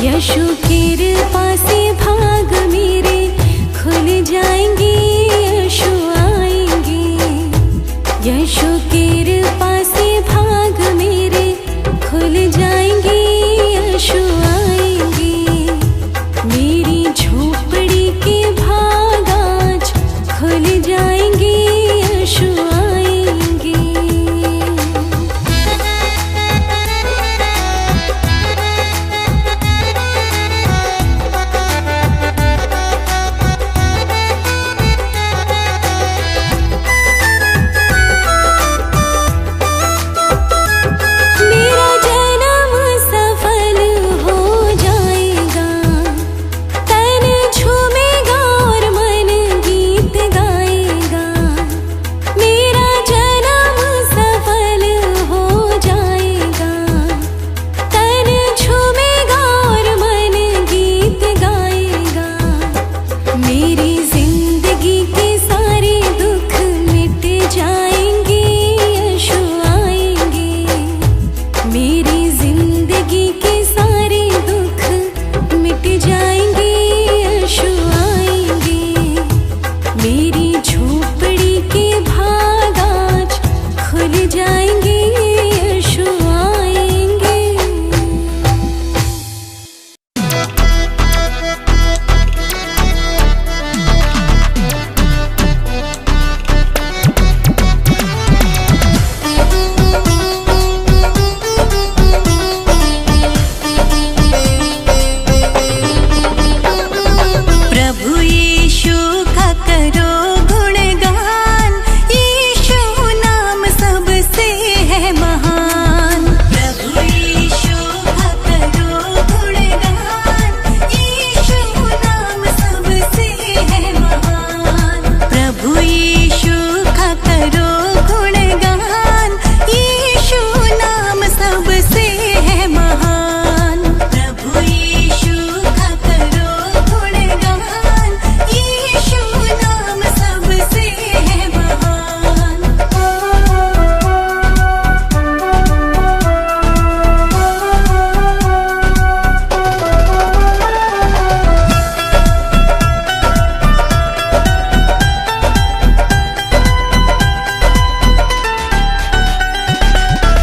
यशु कृपा से भाग मेरे खुल जाएंगे, यशु आएंगे। यशु कृपा से भाग मेरे खुल जाएंगे, यशु आएंगे। मेरी झोपड़ी के भाग आज खुल जाएंगे, यशु आएंगे। मेरा जन्म सफल हो जाएगा, तन झूमेगा और मन गीत गाएगा। मेरा जन्म सफल हो जाएगा, तन झूमेगा और मन गीत गाएगा। मेरी जिंदगी के सारे दुख मिट जाएंगे, यशु आएंगे। मेरी जिंदगी के सारे दुख मिट जाएंगे, यशु आएंगे। मेरी झोपड़ी के भाग आज खुल जाएंगे, यशु आएंगे। प्रभु यीशु का करो गुणगान, यीशु नाम सबसे है महान। प्रभु यीशु का करो गुणगान, यीशु नाम सबसे है महान। प्रभु यीशु का करो गुणगान, यीशु नाम सबसे है महान। प्रभु यीशु का करो गुणगान, यीशु नाम सबसे है महान।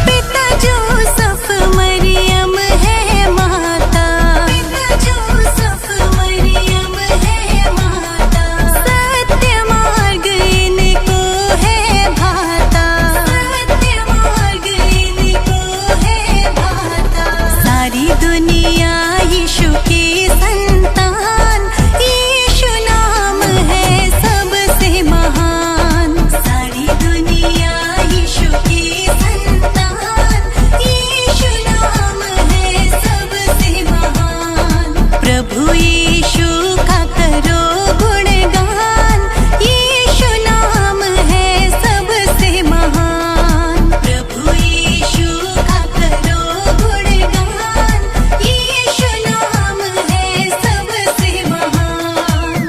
पिता जोसेफ मरियम है माता, पिता जोसेफ मरियम है माता। सत्य मार्ग इनको है भाता, सत्य मार्ग इनको है भाता। सारी दुनिया यीशु की संतान, यीशु नाम है सबसे महान। सारी दुनिया यीशु की संतान, यीशु नाम है सबसे महान। प्रभु यीशु का करो गुणगान, यीशु नाम है सबसे महान। प्रभु यीशु का करो गुणगान, यीशु नाम है सबसे महान।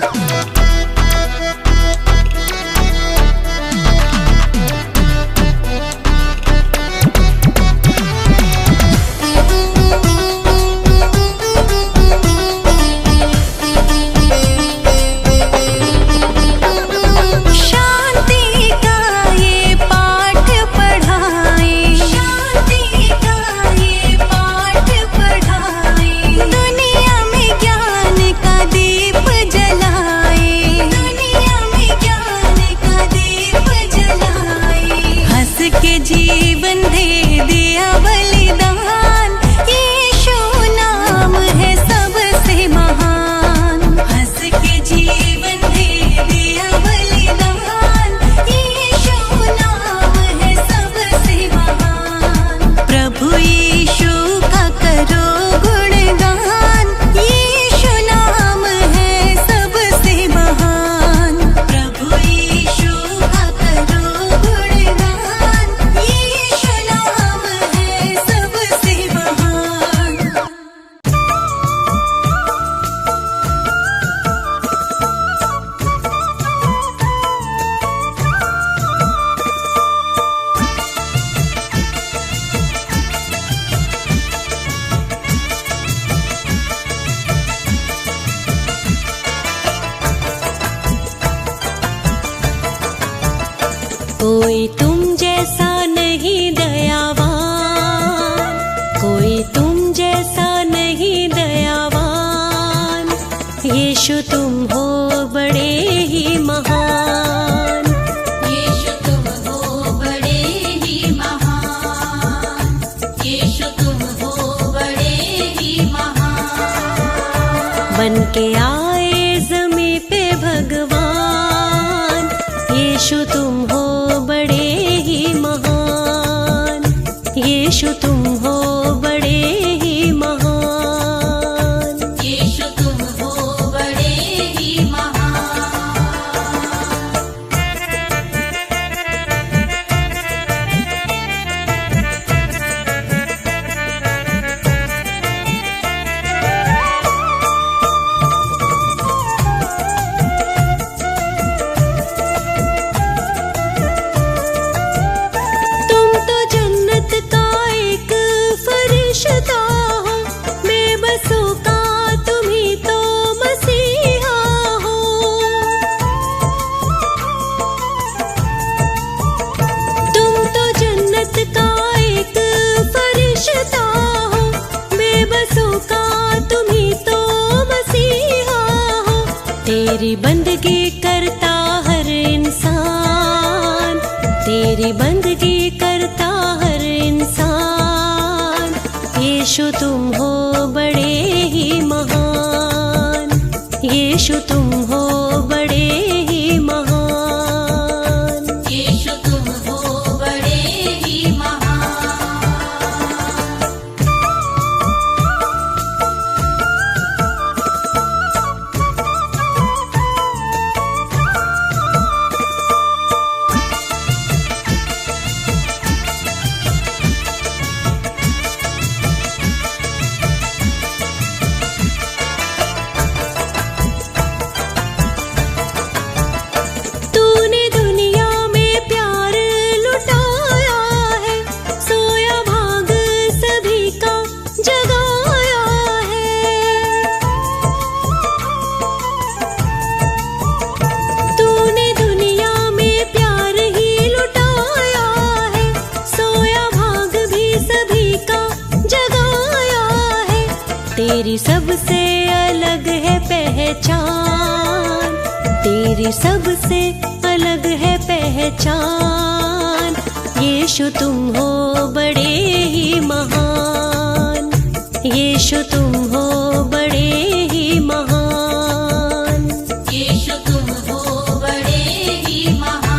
कोई तुम जैसा नहीं दयावान, कोई तुम जैसा नहीं दयावान। यीशु तुम हो बड़े ही महान, यीशु तुम हो बड़े ही महान, यीशु तुम हो बड़े ही महान। बन के आए ज़मीं पे भगवान, यीशु तुम हो बड़े ही महान, यीशु तुम हो बड़े ही महान, यीशु तुम हो बड़े ही महान। तुम तो जन्नत का एक फरिश्ता हो, बेबसों का तुम ही तो मसीहा हो। तुम तो जन्नत का एक फरिश्ता हो, बेबसों का तुम ही तो मसीहा हो। तेरी बंदगी करता हर इंसान, तेरी बंदगी करता हर इंसान। यीशु तुम हो बड़े ही महान, यीशु तुम हो बड़े ही महान, यीशु तुम हो बड़े ही महान। तूने दुनिया में प्यार लुटाया है, सोया भाग सभी का जगाया है। तूने दुनिया में प्यार ही लुटाया है, सोया भाग भी सभी का जगाया है। तेरी सबसे अलग है पहचान, तेरी सबसे अलग है पहचान। यीशु तुम हो बड़े ही महान, यीशु तुम हो बड़े ही महान, यीशु तुम हो बड़े ही महान।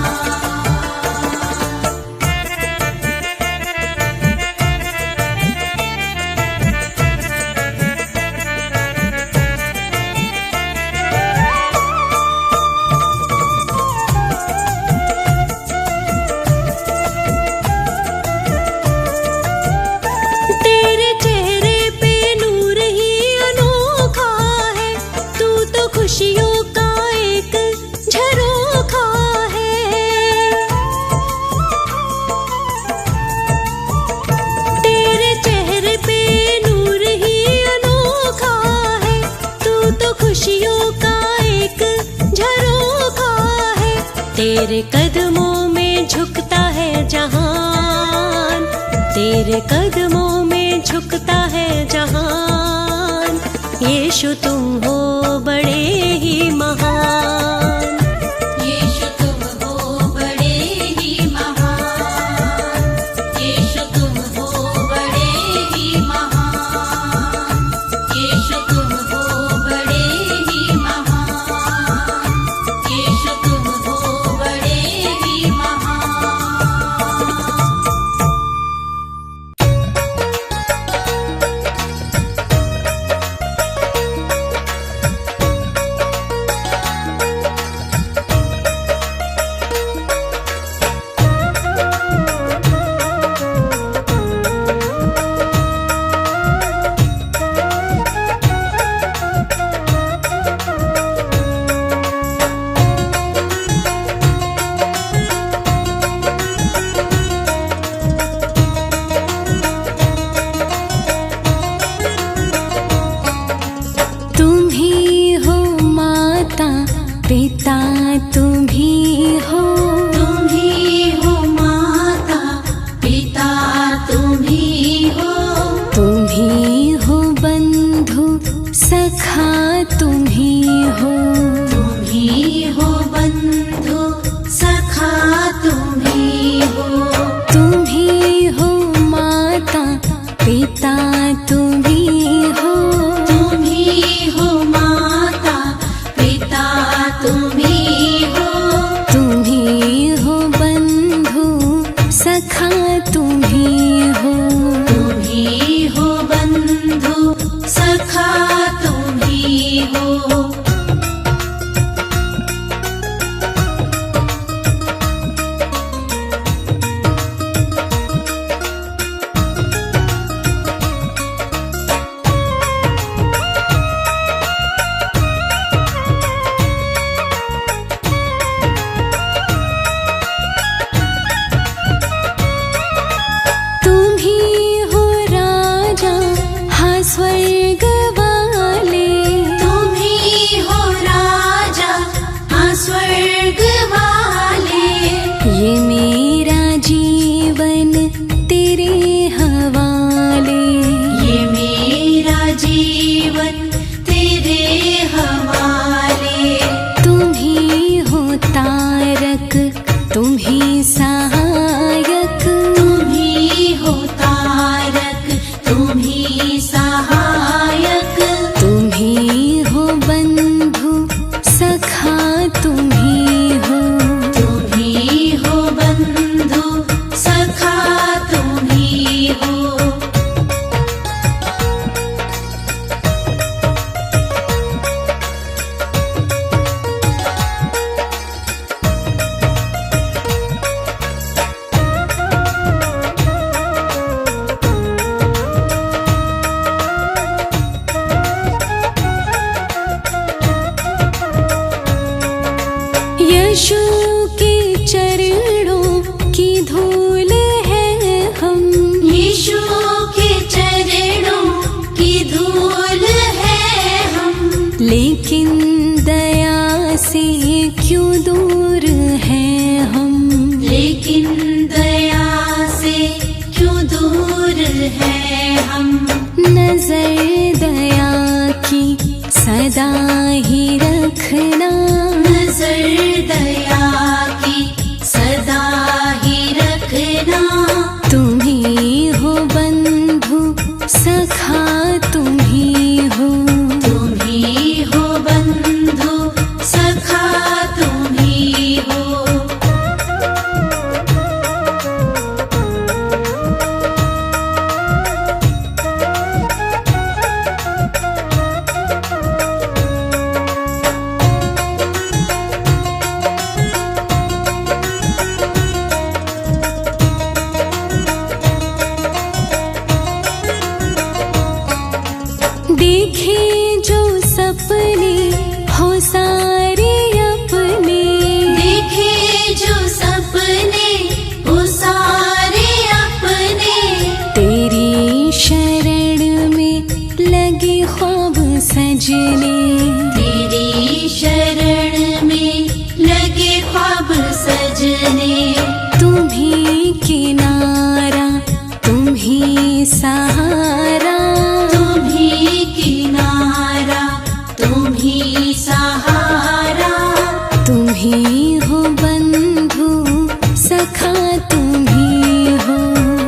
तेरे चेहरे पे नूर ही अनोखा है, तू तो खुशियों का एक झरोखा है। तेरे चेहरे पे नूर ही अनोखा है, तू तो खुशियों का एक झरोखा है। तेरे कदमों में झुकता है जहान, तेरे कदमों में झुकता है जहान। यीशु तुम हो बड़े ही महान, यीशु तुम हो बड़े ही महान, यीशु तुम हो बड़े ही महान, यीशु तुम हो बड़े ही महान, यीशु तुम हो बड़े ही महान। पिता तुम ही हो, तुम ही यशु के चरणों की धूल है हम, यीशु के चरणों की धूल है हम। लेकिन दया से क्यों दूर है हम, लेकिन दया से क्यों दूर है हम। नजर दया की सदा ही रखना, नजर दया की सदा ही रखना। तुम ही हो बंधु सखा, तुम ही हो, तुम ही हो बंधु सखा, तुम ही हो। देखे जो सपने हो सारे अपने, देखे जो सपने वो सारे अपने। तेरी शरण में लगे ख्वाब सजने, तेरी शरण में लगे ख्वाब सजने। तुम ही किनारा, तुम ही सहारा, तुम ही किनारा, तुम ही सहारा। तुम ही हो बंधु सखा, तुम ही हो,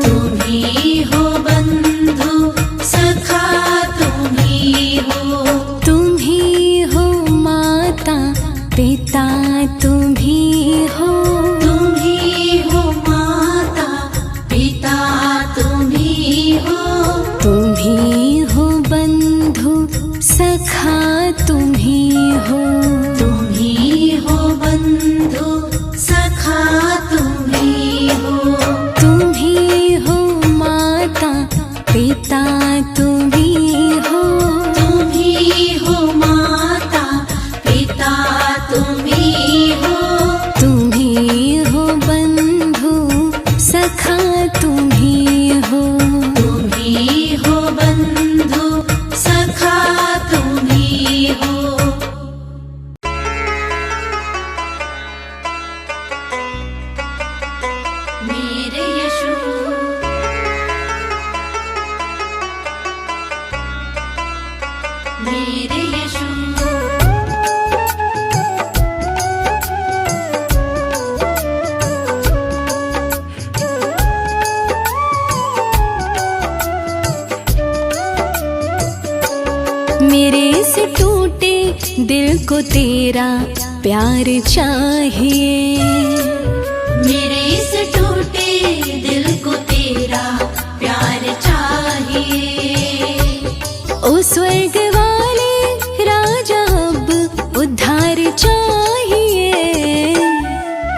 तुम ही हो बंधु सखा, तुम ही हो। तुम ही हो माता पिता, तुम ही हो, तुम ही हो माता पिता, तुम ही हो। तुम ही हो बंधु सखा, तुम ही हो, तुम ही हो बंधु सखा, तुम ही हो। तुम ही हो माता पिता, तुम ही हो, तुम ही हो माता पिता, तुम ही हो। तुम ही हो बंधु सखा, तुम ही हो, तुम ही हो बंधु सखा, तुम ही हो। मेरे यीशु, मेरे यीशु। मेरे इस टूटे दिल को तेरा प्यार चाहिए, मेरे इस टूटे दिल को तेरा प्यार चाहिए। ओ स्वर्ग वाले राजा अब उद्धार चाहिए।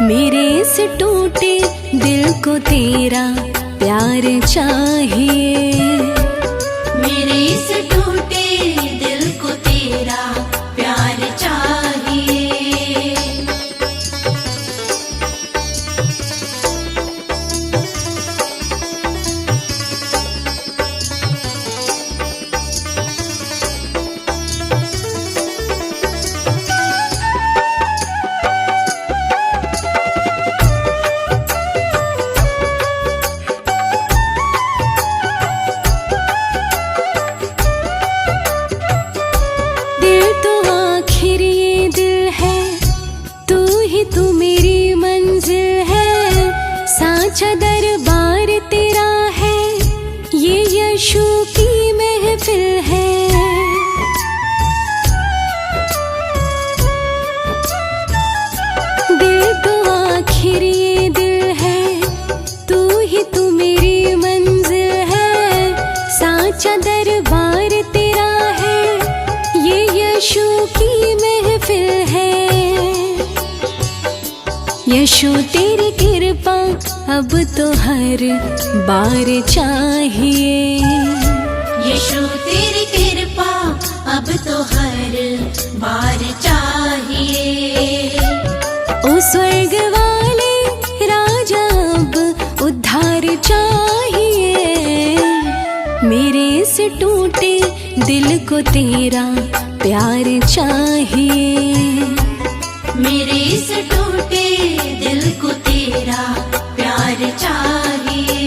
मेरे इस टूटे दिल को तेरा प्यार चाहिए, मेरे इस टूटे दिल को तेरा प्यार चाहिए। दिल तो आखिर ये दिल है, तू ही तू मेरी मंजिल है। साचा दरबार तेरा है, ये यीशु की महफिल है। दिल तो आखिर ये दिल है, तू ही तू मेरी मंजिल है। साचा दरबार तेरा है, ये यीशु की महफिल है। यीशु तेरी कृपा अब तो हर बार चाहिए। यीशु तेरी कृपा अब तो हर बार चाहिए। ओ दिल को तेरा प्यार चाहिए। मेरे इस टूटे दिल को तेरा प्यार चाहिए।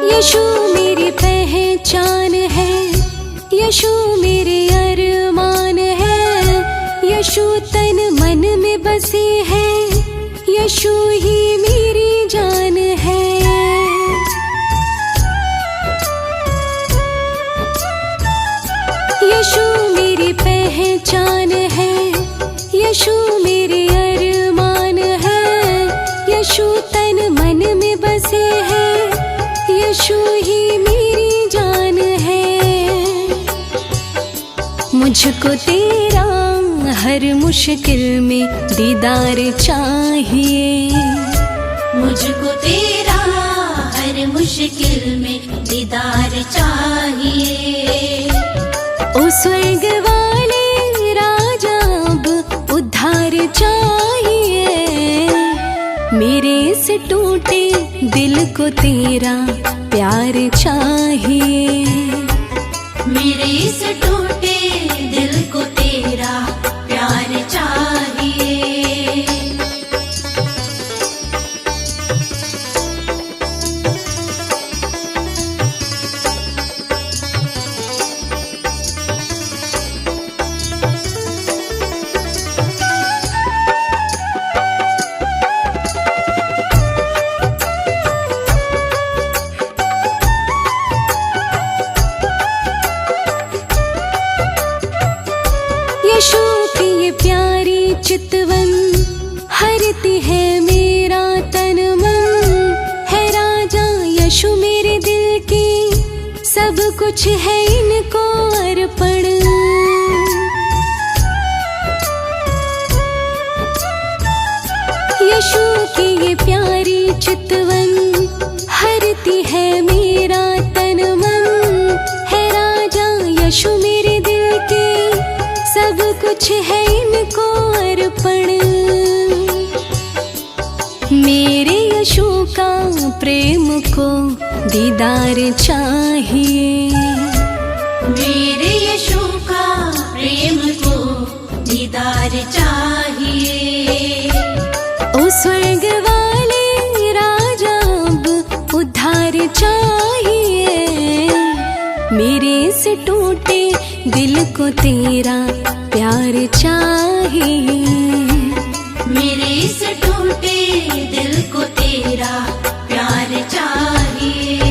यीशु मेरी पहचान है, यीशु मेरे अरमान है, यीशु तन मन में बसे है, यीशु ही मेरी जान है। यीशु मेरी पहचान है, यीशु मेरे अरमान है, यीशु तन मन में बसे है, यीशु ही मेरी जान है। मुझको तेरा हर मुश्किल में दीदार चाहिए। मुझको तेरा हर मुश्किल में दीदार चाहिए। ओ स्वर्ग वाले राजा अब उद्धार चाहिए। मेरे इस टूटे दिल को तेरा प्यार चाहिए। मेरे इस टूटे दिल को तेरा प्यार चाहिए। यीशु की ये प्यारी चितवन हरती है मेरा तन मन, है राजा यीशु मेरे दिल की, सब कुछ है इनको अर्पण। यीशु की ये प्यारी चितवन हरती है मेरा तन मन, है राजा यीशु मेरे दिल की, सब कुछ है इनको अर्पण। मेरे यीशु का प्रेम को दीदार चाहिए। मेरे यीशु का प्रेम को दीदार चाहिए। ओ स्वर्ग वाले राजा अब उद्धार चाहिए। मेरे इस टूटे दिल को तेरा प्यार चाहिए। मेरे इस टूटे दिल को तेरा प्यार चाहिए।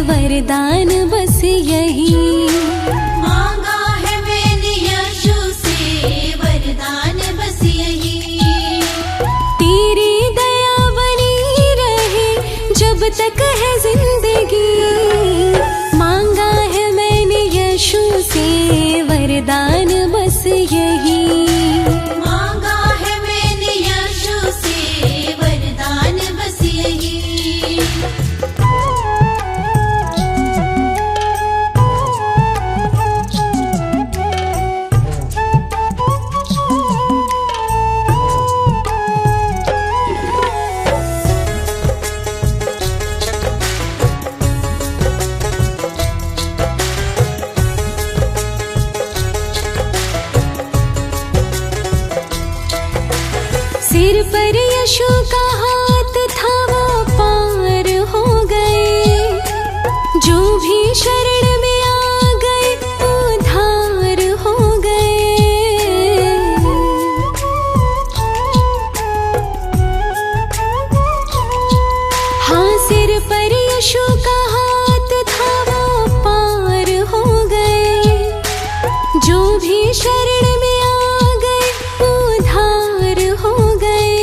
वरदान बस यही मांगा है मैंने यीशु से, वरदान बस यही। तेरी दया बनी रहे जब तक है जिंदगी। मांगा है मैंने यीशु से वरदान बस यही। मांगा है मैंने यीशु से वरदान बस यही। यशु का हाथ था वो पार हो गए। जो भी शरण में आ गए उद्धार हो गए।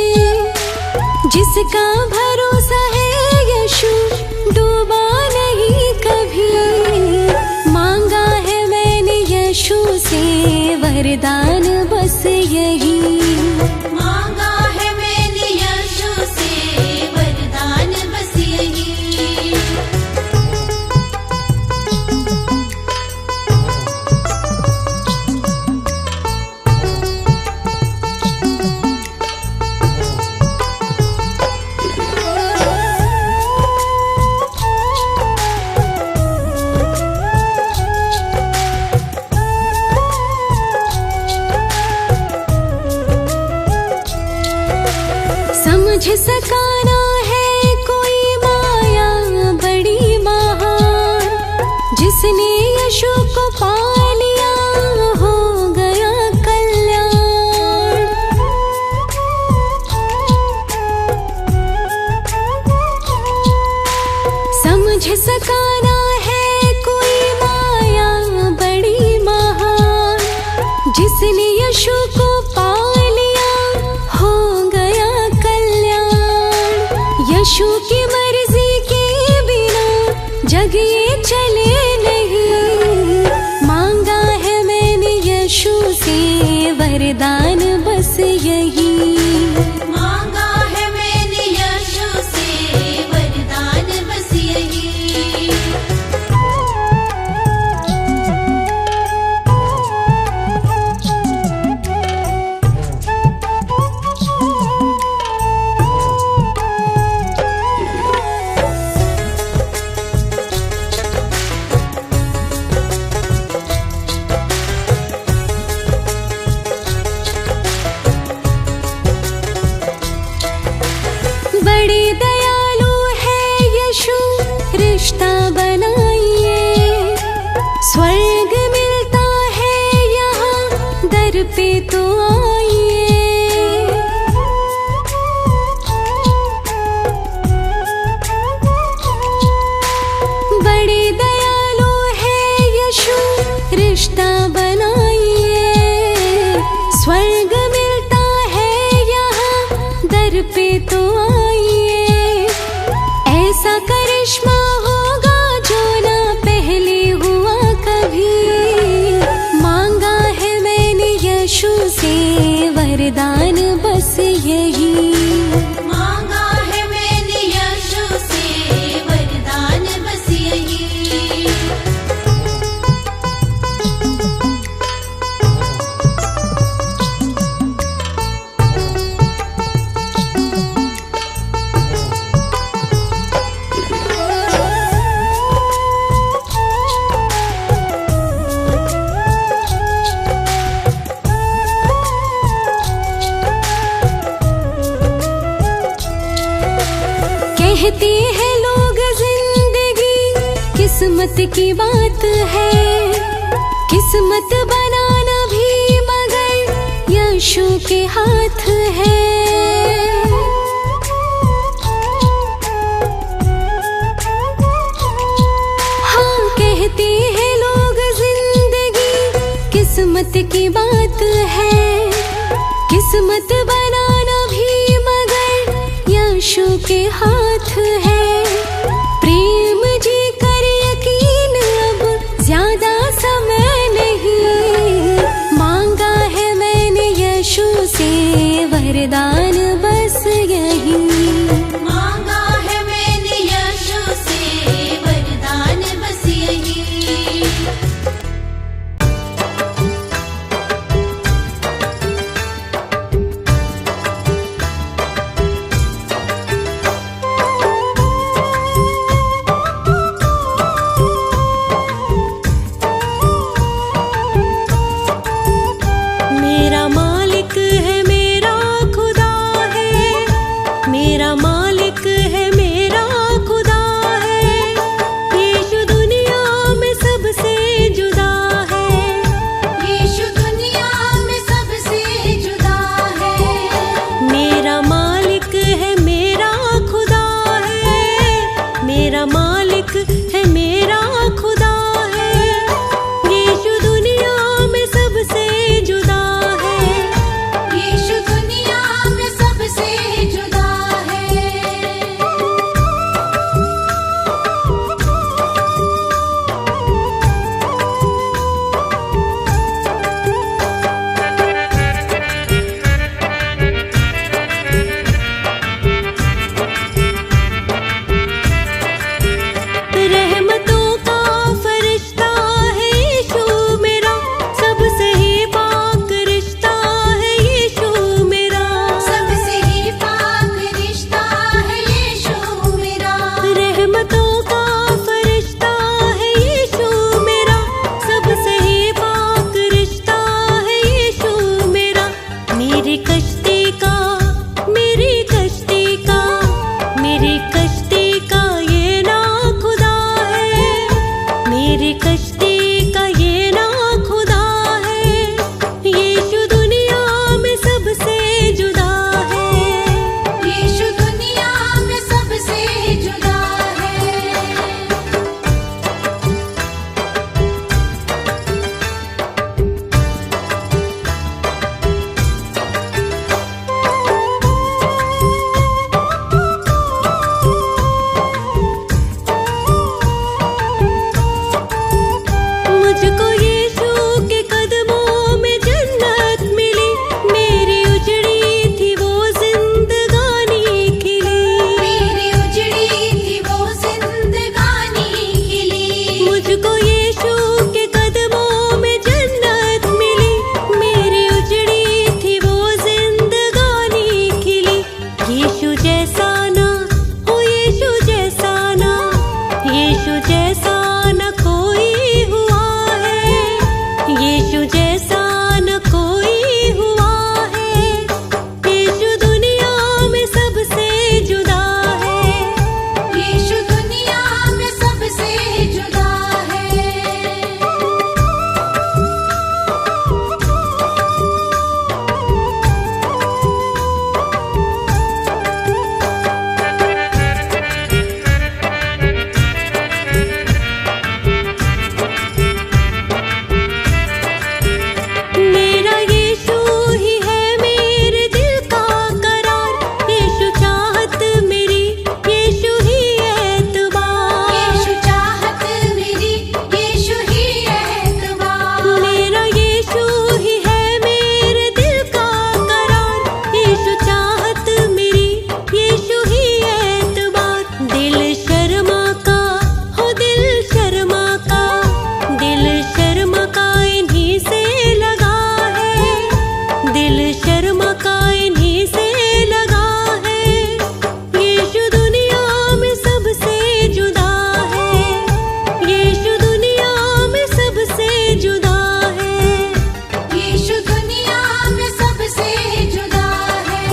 जिसका भरोसा है यशु डूबा नहीं कभी। मांगा है मैंने यशु से वरदान बस यही। मांगा है मैंने यशु से वरदान बस यही। समझ सकाना है कोई माया बड़ी महान। जिसने यशु को पा लिया हो गया कल्याण। समझ सकाना है कोई माया बड़ी महान। जिसने यशु को पा लिया हो गया कल्याण। यशु की मर्जी के बिना जग ये चले नहीं। मांगा है मैंने यशु से वरदान बस यही। मांगा है मैंने यशु से वरदान बस यही। बड़े दयालु है यशु रिश्ता बनाइए। स्वर्ग मिलता है यहाँ दर पे तो आइए। बड़े दयालु है यशु रिश्ता बनाइए। स्वर्ग मिलता है यहाँ दर पे तो आइए। ऐसा करिश्मा होगा जो ना पहले हुआ कभी। मांगा है मैंने यशु से वरदान बस यही। मांगा है मैंने यशु से वरदान बस यही। कहते हैं लोग जिंदगी किस्मत की बात है। किस्मत बनाना भी मगर यशु के हाथ है। हाँ कहते हैं लोग जिंदगी किस्मत की बात है। किस्मत बनाना भी मगर यशु के हाथ है। प्रेम जी कर यकीन अब ज्यादा समय नहीं। मांगा है मैंने यशु से वरदान बस यही। मांगा है मैंने यशु से वरदान बस यही। मालिक है मेरा खुदा है। यीशु दुनिया में सबसे जुदा है। यीशु दुनिया में सबसे जुदा है। रहमतों का फरिश्ता है यीशु मेरा, सबसे ही पाक रिश्ता है यीशु मेरा। सबसे ही पाक रिश्ता है यीशु मेरा। रहमतों का फरिश्ता है यीशु मेरा, सबसे ही पाक रिश्ता है यीशु मेरा। मेरी कश्ती का, मेरी कश्ती का, मेरी कश्ती का ये ना खुदा है। मेरी कश्ती का ये ना खुदा है। यीशु दुनिया में सबसे जुदा है। यीशु दुनिया में सबसे जुदा है। मुझको यीशु के कदमों में जन्नत मिली, मेरी उजड़ी थी वो जिंदगानी खिली। मेरी उजड़ी थी वो जिंदगानी खिली। मुझको यीशु के कदमों में जन्नत मिली, मेरी उजड़ी थी वो जिंदगानी खिली। यीशु जैसा ना हो, यीशु जैसा ना, यीशु जैसा न कोई हुआ है। यीशु जैसा न कोई हुआ है। यीशु दुनिया में सबसे जुदा है। यीशु दुनिया में सबसे जुदा है। मेरा यीशु ही है मेरे दिल का करार। यीशु चाहत मेरी, यीशु ही एतबार। यीशु चाहत मेरी, यीशु ही एतबार। मेरा यीशु ही है मेरे दिल का करार। यीशु चाहत मेरी, यीशु ही एतबार। दिल शर्मा का हो, दिल शर्मा का, दिल शर्मा का इन्हीं से लगा है। दिल शर्मा का इन्हीं से लगा है। यीशु दुनिया में सबसे जुदा है। यीशु दुनिया में सबसे जुदा है। यीशु दुनिया में सबसे जुदा है।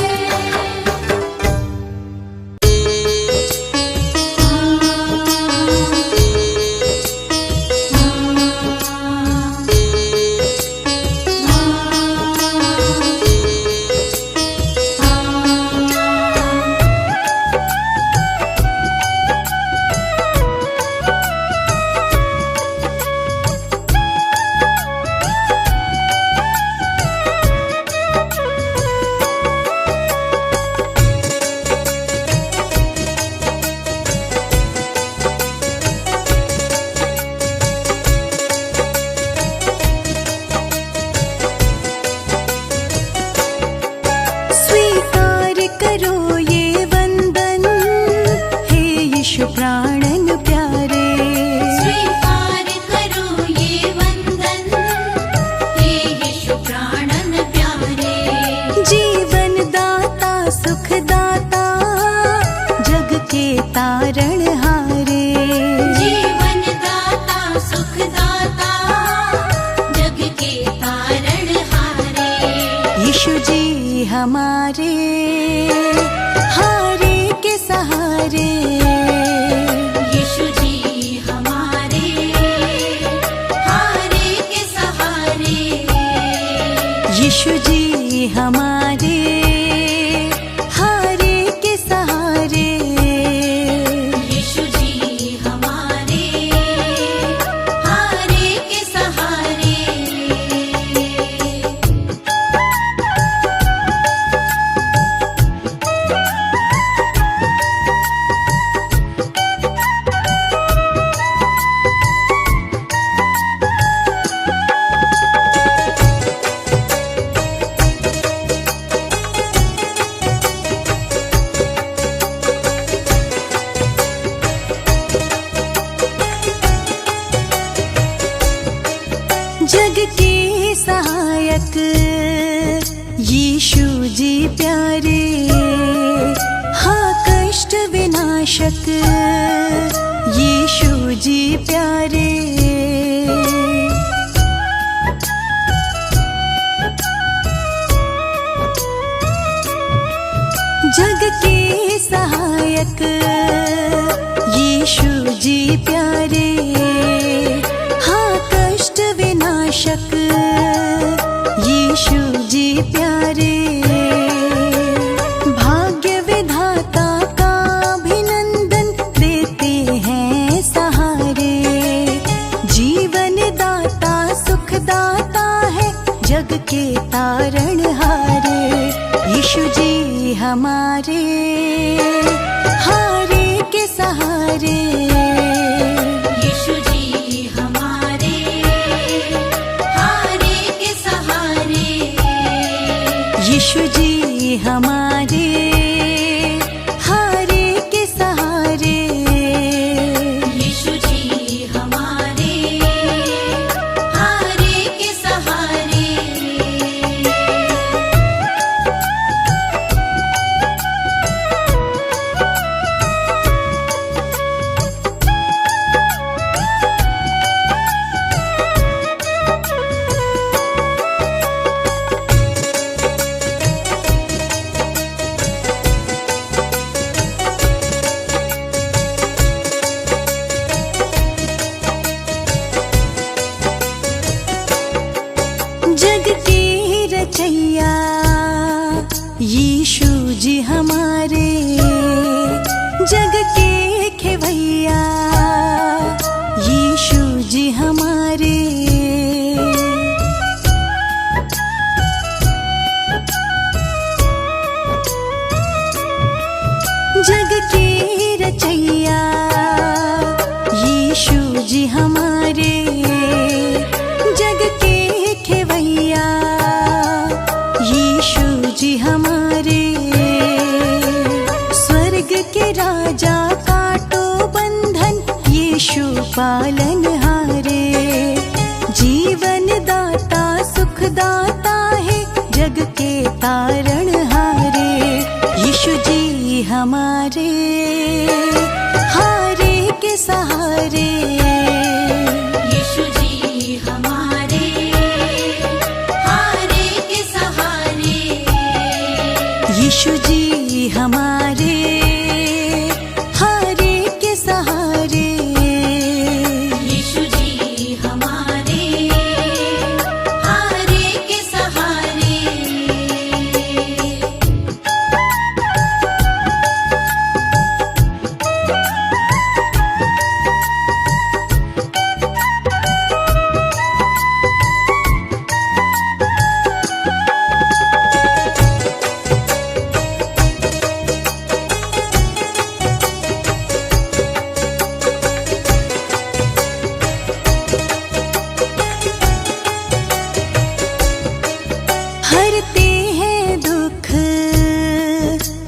स्वीकार करो ये वंदन, हे यीशु प्राणन प्यारे। स्वीकार करो ये वंदन, हे यीशु प्राणन प्यारे। जीवन दाता, सुख दाता, जग के तारण हारे। जीवन दाता, सुख दाता, जग के तारण हारे। यीशु जी हमारे, हारे के सहारे। यीशु जी हमारे, हारे के सहारे। यीशु जी हमारे, हारे के सहारे। यीशु जी हमारे, प्यारे, हाँ कष्ट विनाशक यीशु जी प्यारे। जग के सहायक यीशु जी प्यारे, हाँ कष्ट विनाशक यीशु जी प्यारे। भाग्य विधाता का अभिनंदन देते हैं सहारे, जीवन दाता सुख दाता है जग के तारणहारे। यीशु जी हमारे हारे के सहारे, यीशु जी हमारे हारे के सहारे। यीशु जी हमारे हारे के सहारे। यीशु जी हमारे हारे के सहारे। जग के रचैया यीशु जी हमारे, जग के खेवैया यीशु जी हमारे। जग के रचैया यीशु जी हमारे, जग के खेवैया यीशु जी हमारे। स्वर्ग के राजा काटो बंधन यीशु पालनहारे, जीवन दाता सुख दाता है जग के तारणहारे। यीशु जी हमारे हारे के सहारे, यीशु जी हमारे हारे के सहारे। यीशु जी हमारे हारे के सहारे। यीशु जी हमारे हारे के सहारे। हरते हैं दुख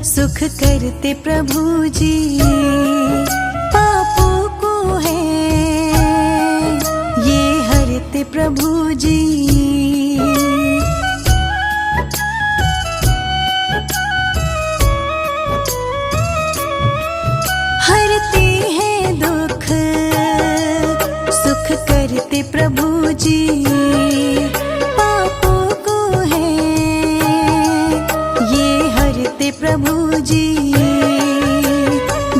सुख करते प्रभु जी, पापों को है ये हरते प्रभु जी। हरते हैं दुख सुख करते प्रभु जी, पापों को है ये हरते प्रभु जी।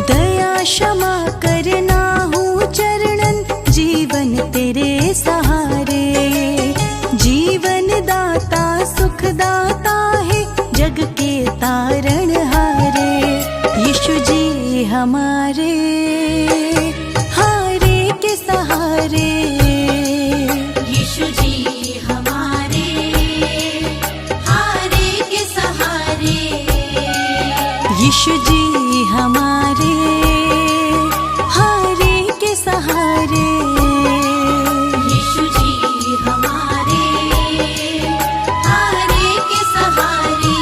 दया क्षमा करना हूँ चरणन जीवन तेरे सहारे, जीवन दाता सुख दाता है जग के तारणहारे। यीशु जी हमारे हारे के सहारे, यीशु जी हमारे हारे के सहारे। यीशु जी हमारे हारे के सहारे। यीशु जी हमारे हारे के सहारे।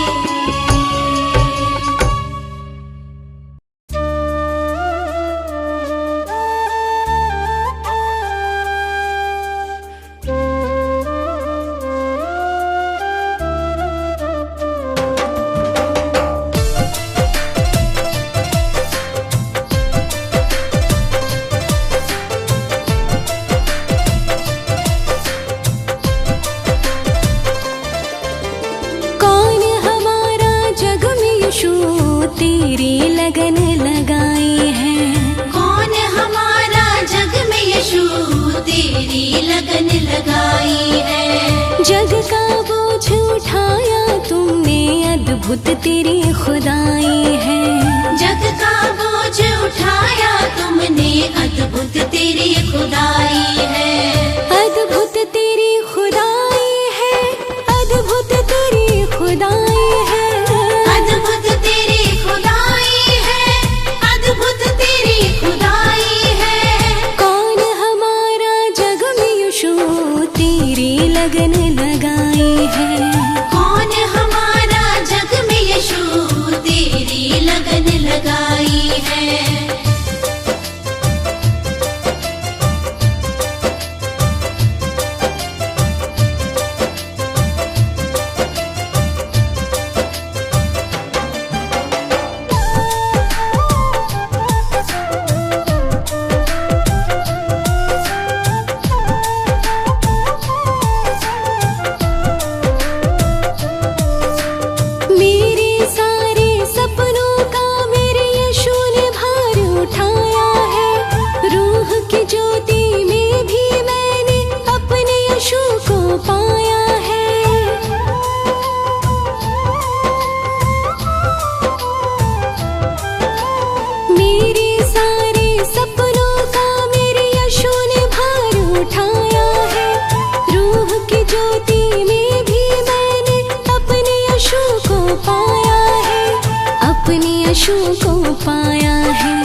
अद्भुत तेरी खुदाई है। जग का बोझ उठाया तुमने, अद्भुत तेरी खुदाई है। अद्भुत तेरी खुदाई है, अद्भुत तेरी खुदाई है। अद्भुत तेरी खुदाई है, अद्भुत तेरी खुदाई है। कौन हमारा जग में यीशु तेरी लगन लगाई है। कौन हमारा जग में यीशु तेरी लगन लगाई है। मेरे सारे सपनों का मेरे यीशु ने भार उठाया है। रूह की ज्योति में भी मैंने अपने यीशु को पाया है। मेरे सारे सपनों का मेरे यीशु ने भार उठाया है। रूह की ज्योति में भी मैंने अपने यीशु को पाया है। अपने यीशु को पाया है।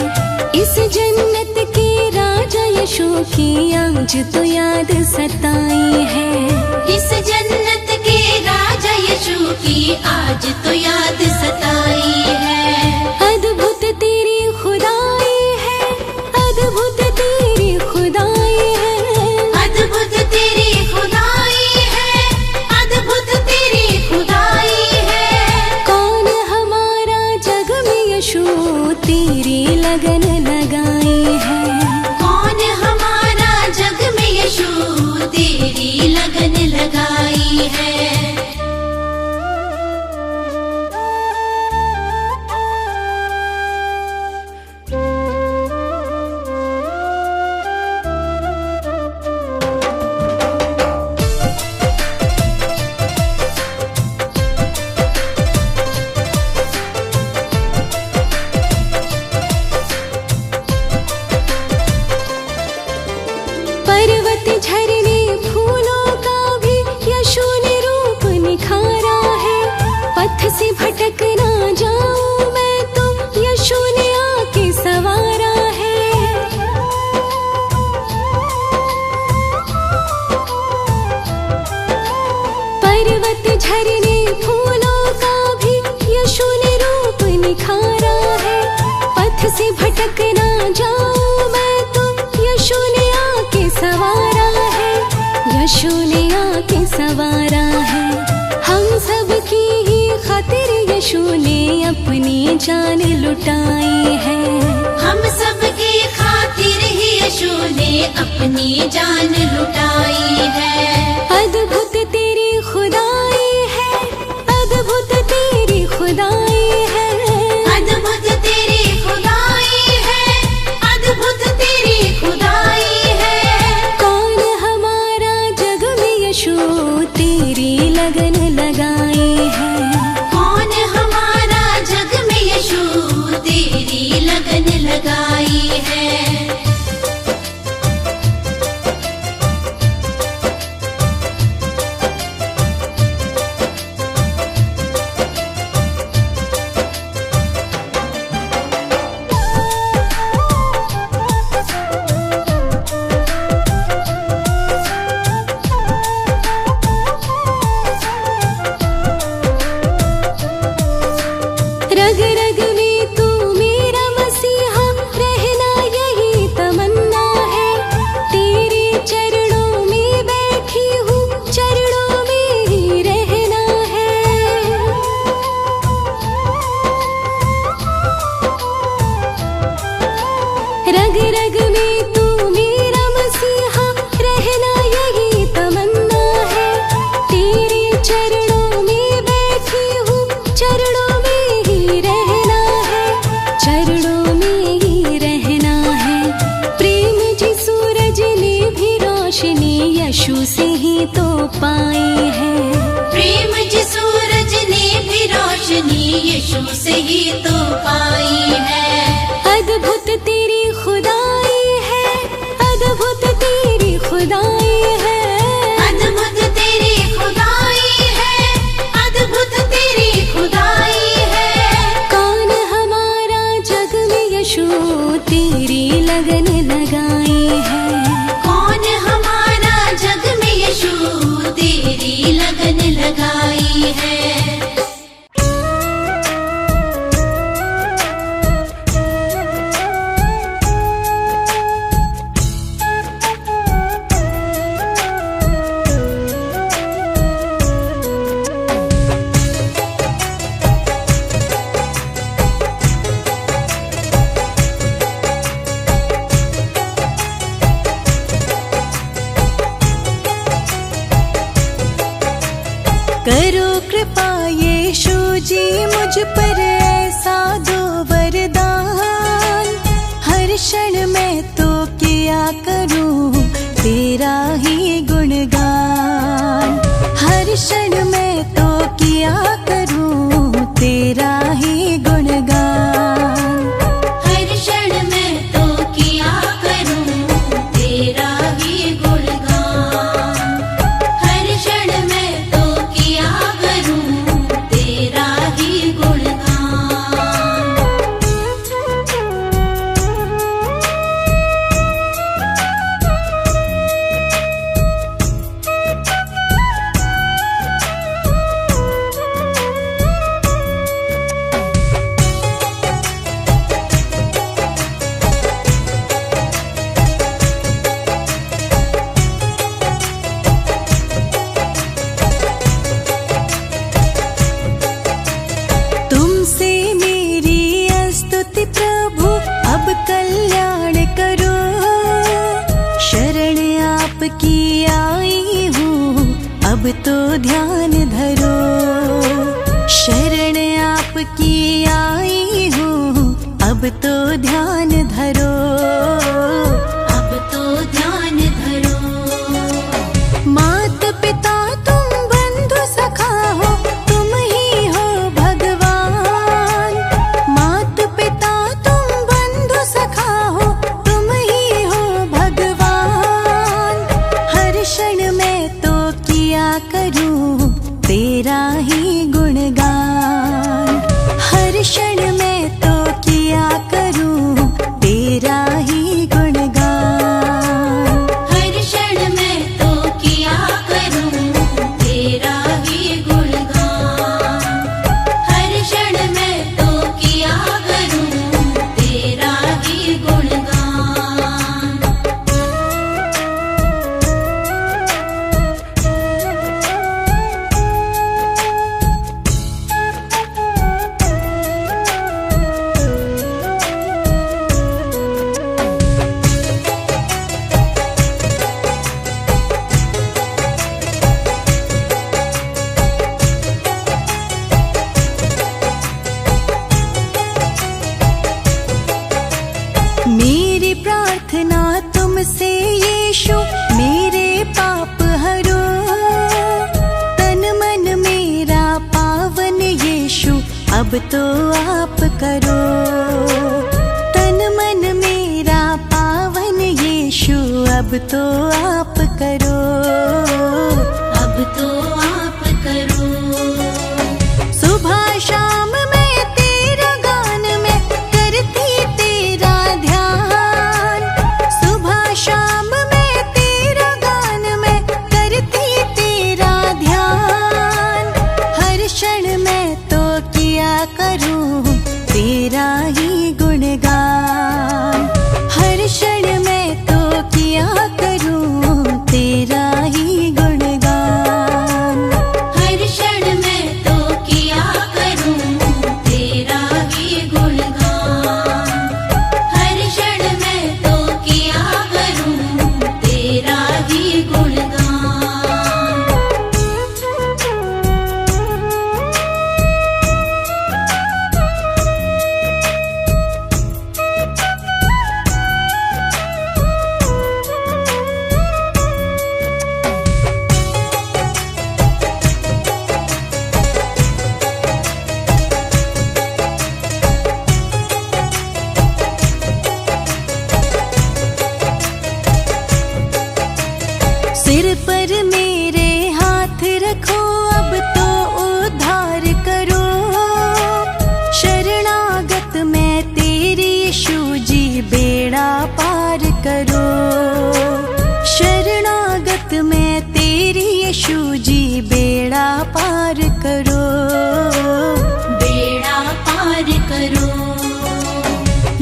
इस जन्नत के राजा यीशु की आज तो याद सताई है। इस जन्नत के राजा यीशु की आज तो याद सताई है। अद्भुत तेरी खुदाई है, अद्भुत तेरी खुदाई है। अद्भुत तेरी खुदाई है, अद्भुत तेरी खुदाई है। कौन हमारा जग में यीशु तेरी लगन लगाई है। कौन हमारा जग में यीशु तेरी लगन लगाई है। पर्वत झरने फूलों का भी यीशु ने रूप निखारा है। पथ से भटक ना जाऊं मैं तो यीशु ने आके सवारा है। पर्वत झरने फूलों का भी यीशु ने रूप निखारा है। पथ से भटक ना जाऊं मैं तो यीशु ने आके सवारा है। यीशु ने आके सवारा है। हम सब की ही खातिर यीशु ने अपनी जान लुटाई है। हम सब की खातिर ही यीशु ने अपनी जान लुटाई है। अद्भुत तेरी खुदाई है, अद्भुत तेरी खुदाई है। अद्भुत तेरी खुदाई है, अद्भुत तेरी खुदाई है। कौन हमारा जग में यीशु तेरी लगन लगाई है। कौन हमारा जग में यीशु तेरी लगन लगाई है। रग रग में तू मेरा मसीहा, रहना यही तमन्ना है। तेरे चरणों में बैठी हूँ, चरणों में ही रहना है। रग रग में तू मेरा मसीहा, रहना यही तमन्ना है। तेरे चरणों में बैठी हूँ, चरणों में ही रहना है। चरणों में ही रहना है। प्रेम जी सूरज ने भी रोशनी यीशु से ही तो पाई है। प्रेम जी सूरज ने भी रोशनी यीशु से ही तो पाई है। अद्भुत तेरी खुदाई है, अद्भुत तेरी खुदाई है, अद्भुत तेरी खुदाई है, अद्भुत तेरी खुदाई है। कौन हमारा जग में यीशु तेरी लगन लगाई है। कौन हमारा जग में यीशु तेरी लगन लगाई है। करो कृपा यीशु जी मुझ पर ऐसा दो वरदान, हर क्षण मैं तो किया करूं तेरा ही गुणगान। हर क्षण मैं तो किया करूं तेरा ही गुणगान। हर क्षण मैं तो किया करूं तेरा ही गुणगान। हर क्षण मैं तो किया करूं तेरा ही गुणगान। तुमसे मेरी स्तुति प्रभु अब कल्याण करो, शरण आपकी आई हूँ अब तो ध्यान धरो। शरण आपकी आई हूँ अब तो ध्यान धरो। अब तो ध्यान धरो। मात पिता तुम बंधु सखा हो, तुम ही हो भगवान। मात पिता तुम बंधु सखा हो, तुम ही हो भगवान। हर क्षण मैं तो किया करूं तेरा ही गुणगान। हर क्षण मैं तो किया करूं तेरा ही गुणगान। हर क्षण मैं तो किया करूं तेरा ही गुणगान। हर क्षण मैं तो किया करूं तेरा ही गुणगान। मेरी प्रार्थना तुमसे यीशु मेरे पाप हरो, तन मन मेरा पावन यीशु अब तो आप करो। तन मन मेरा पावन यीशु अब तो आप करो। अब तो आप करो। सुबह शाम मैं तेरा गान में करती तेरा ध्यान। सुबह शाम मैं तेरा गान में करती तेरा ध्यान। हर क्षण मैं तो किया करूं तेरा ही गुणगान। हर क्षण मैं तो किया करूं तेरा पर मेरे हाथ रखो, अब तो उद्धार करो। शरणागत मैं तेरी यीशु जी, बेड़ा पार करो। शरणागत मैं तेरी यीशु जी, बेड़ा पार करो। बेड़ा पार करो।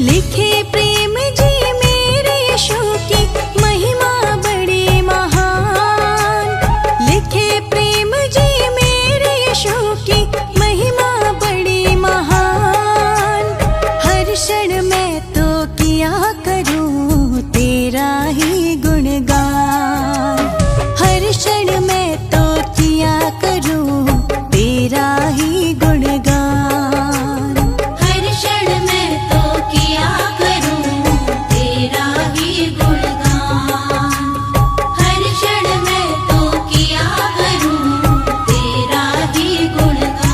लिखे प्रेम जी मेरे यीशु की, महिमा बड़ी महान। लिखे प्रेम जी मेरे यीशु की, महिमा बड़ी महान। हर क्षण मैं तो किया करूं तेरा ही गुणगान। हर क्षण मैं तो किया करूं तेरा ही गुणगान। हर क्षण मैं तो किया करूं तेरा ही गुणगान। हर क्षण मैं तो किया करूं तेरा ही गुणगान।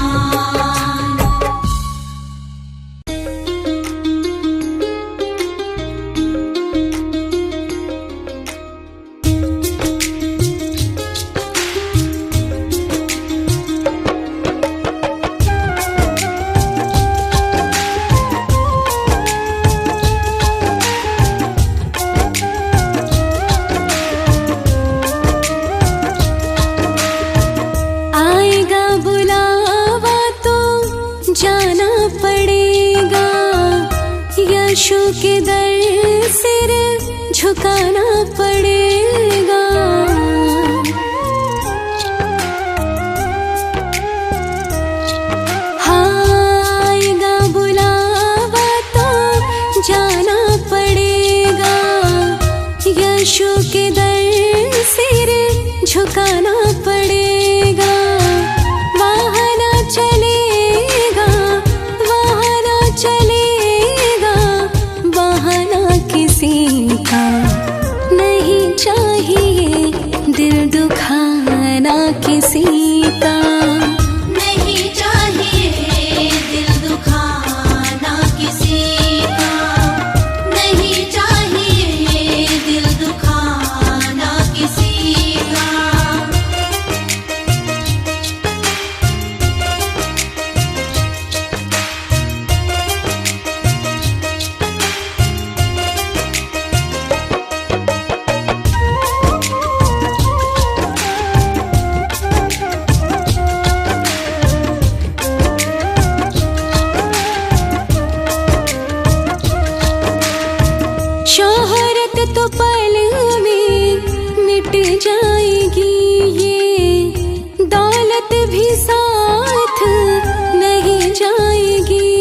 आएगा बुलावा तो जाना पड़ेगा, यीशु के दर सिर झुकाना पड़ेगा। हाँ, आएगा बुलावा तो जाना पड़ेगा, यीशु के दर सिर झुकाना पड़ेगा। वहाँ ना चलेगा, वहाँ ना चलेगा, वहाँ ना किसी का नहीं चाहिए दिल दुखाना किसी का। नहीं चाहिए दिल दुखाना किसी का। नहीं चाहिए दिल दुखाना किसी का। शोहरत तो पल में मिट जाएगी, ये दौलत भी साथ नहीं जाएगी।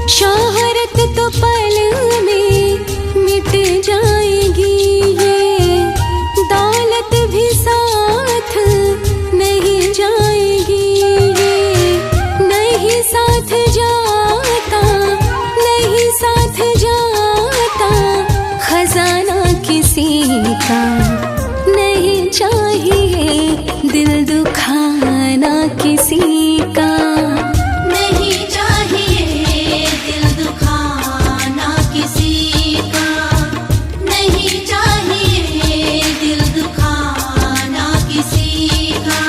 शोहरत तो पल में मिट जाएगी, ये दौलत भी साथ नहीं जाएगी। नहीं साथ जाता, नहीं साथ जाता, खजाना किसी का नहीं चाहिए दिल दुखाना किसी का। नहीं चाहिए दिल दुखाना किसी का। नहीं चाहिए दिल दुखाना किसी का।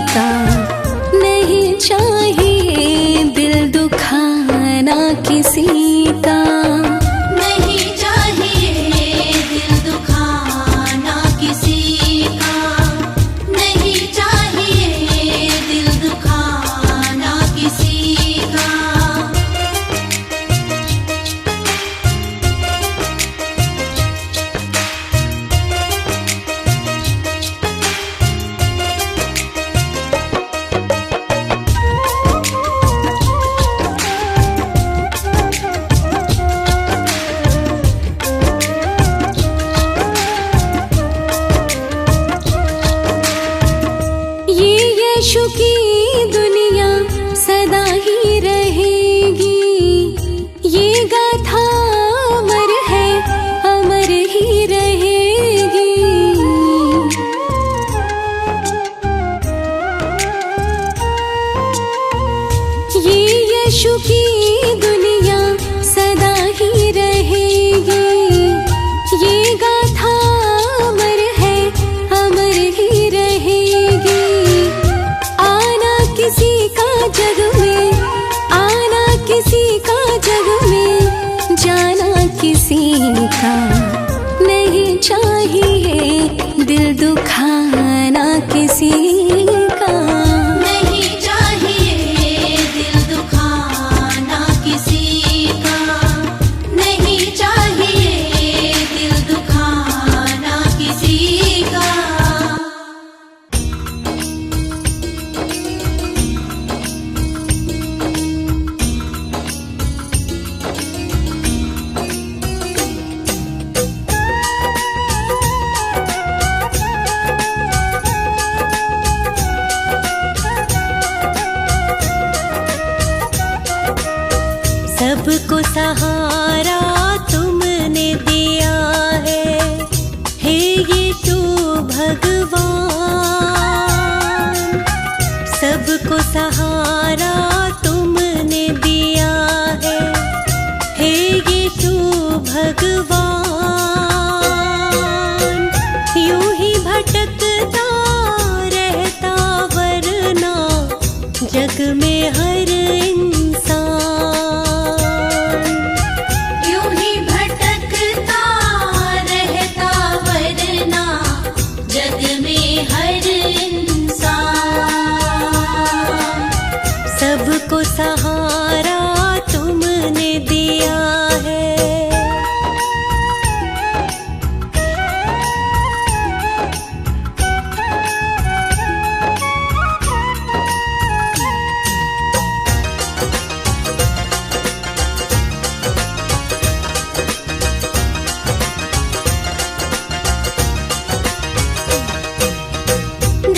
का नहीं चाहिए। का। नहीं चाहिए दिल दुखाना किसी का। नहीं चाहिए दिल दुखाना किसी का। नहीं चाहिए दिल दुखाना किसी का। सबको सहारा तुमने दिया है यीशु भगवान। सबको सहारा तुमने दिया है यीशु भगवान। यूं ही भटकता रहता वरना जग में हर इंसान। यूं ही भटकता रहता वरना जग में हर इंसान। सबको सहारा तुमने दिया है।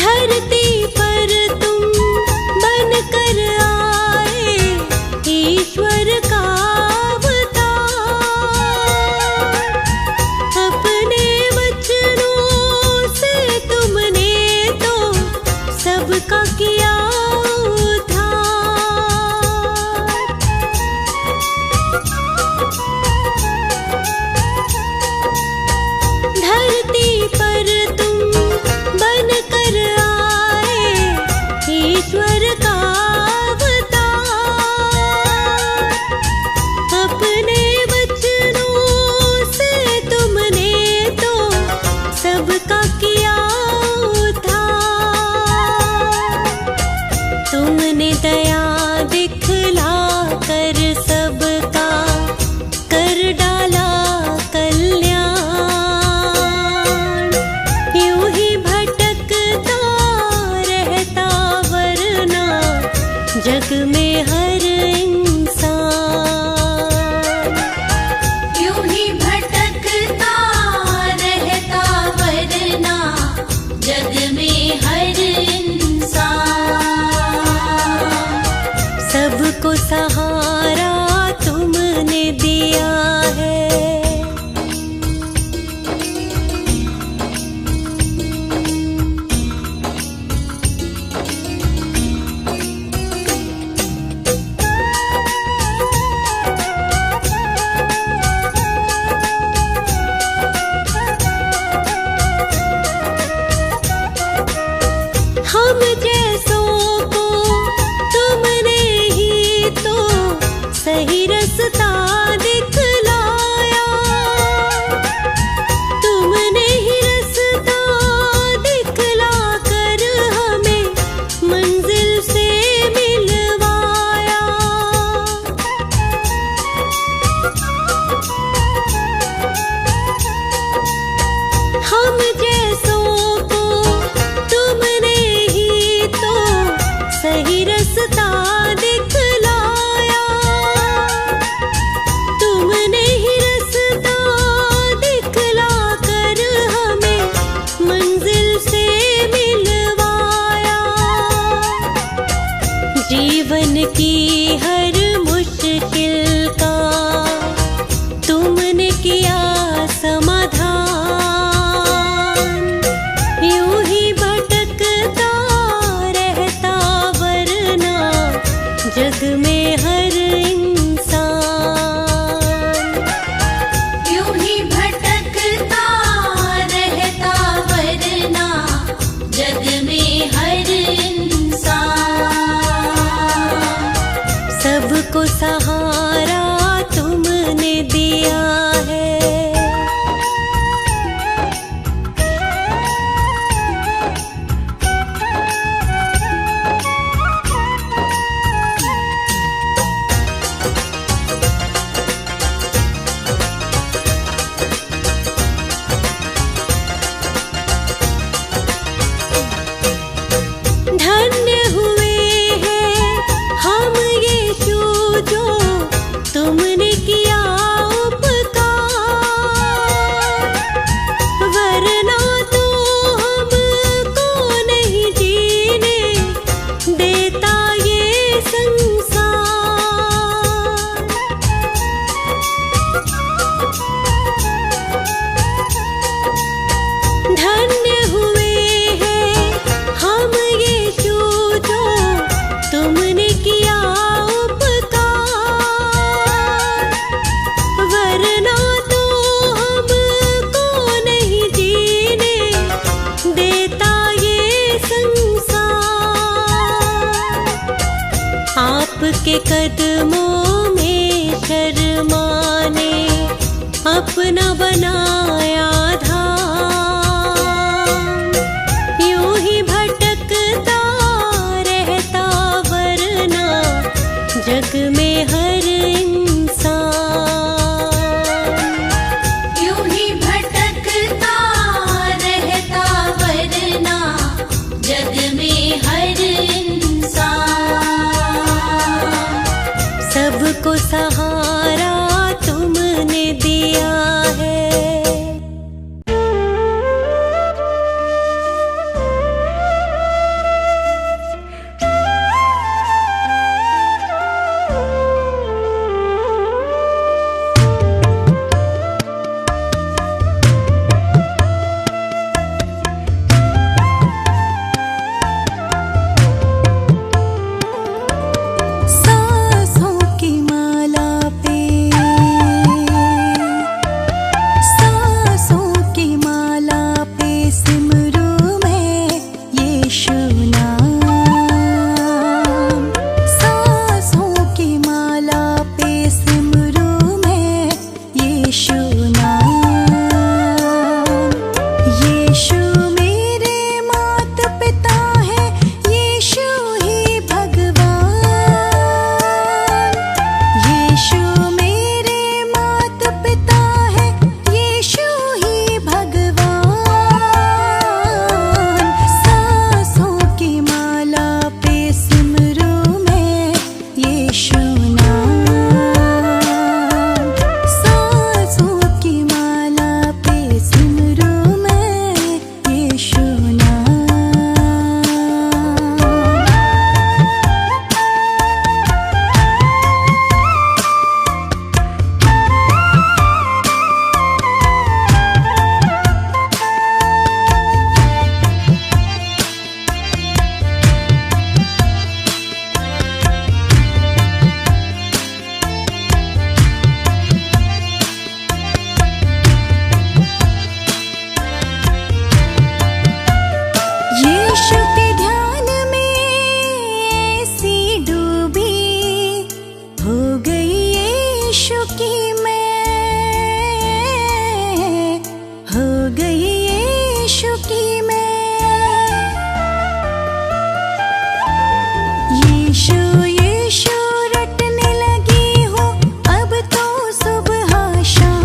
धरती पर तुम बनकर आए ईश्वर का अवतार। अपने वचनों से तुमने तो सबका किया उद्धार। धरती पर तुम बनकर आए ईश्वर का अवतार। अपने वचनों से तुमने तो सबका किया उद्धार। तुमने दया दिखला कर सबका कर डाला कल्याण। यूं ही भटकता रहता वरना जग में हर इंसान। यूं ही भटकता रहता वरना जग में हर इंसान। सबको सहारा तुमने दिया है। हम जैसों को तुमने ही तो सही रास्ता दिखलाया। तुमने ही रास्ता दिखला कर हमें मंजिल से मिलवाया। हम जैसों को तुमने ही आपके कदमों में शर्माने अपना बनाया धाम। यूं ही भटकता रहता वरना जग में हर इंसान। यूं ही भटकता रहता वरना जग में हर इंसान। सबको सहारा तुमने दिया है। सांसों की माला पे, सांसों की माला पे सिमरू मैं यीशु नाम। सांसों की माला पे सिमरू मैं यीशु नाम। यीशु मेरे माता पिता है, यीशु ही भगवान। यीशु मेरे माता पिता है, यीशु ही भगवान। सांसों की माला पे सिमरू मैं यीशु नाम। सांसों की माला पे सिमरू मैं यीशु नाम। यीशु के ध्यान में ऐसी डूबी हो गई यीशु की मैं, हो गई यीशु की मैं। यीशु यीशु रटने लगी हूँ अब तो सुबह शाम।